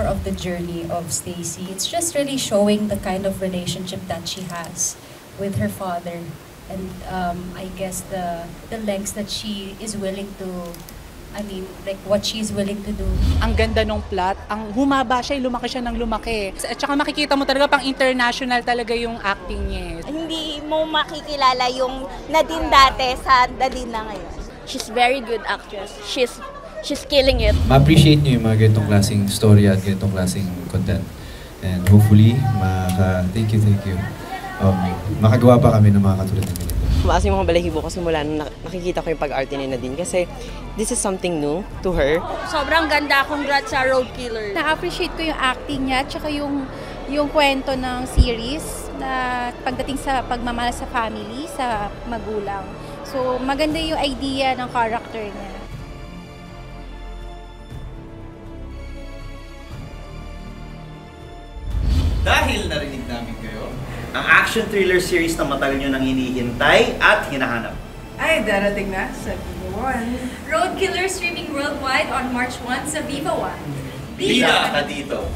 more of the journey of Stacy. It's just really showing the kind of relationship that she has with her father, and I guess the lengths that she is willing to, like what she's willing to do. Ang ganda ng plot, ang humaba siya, lumaki siya ng lumaki. At saka makikita mo talaga pang international talaga yung acting niya. Hindi mo makikilala yung Nadine dati sa Nadine na ngayon. She's very good actress. She's killing it. Ma-appreciate nyo yung mga ganitong klaseng story at ganitong klaseng content. And hopefully, thank you. Makagawa pa kami ng mga katulad ng ganito. Tumaas yung mga balahibo ko simula nung nakikita ko yung pag-arte ni Nadine kasi this is something new to her. Sobrang ganda. Congrats sa Road Killer. Na-appreciate ko yung acting niya at saka yung kwento ng series na pagdating sa pagmamahal sa family, sa magulang. So maganda yung idea ng character niya. Dahil narinig namin kayo, ang action thriller series na matagal nyo nang hinihintay at hinahanap ay darating na sa Viva One. Road Killer streaming worldwide on March 1 sa Viva One. Bida ka dito!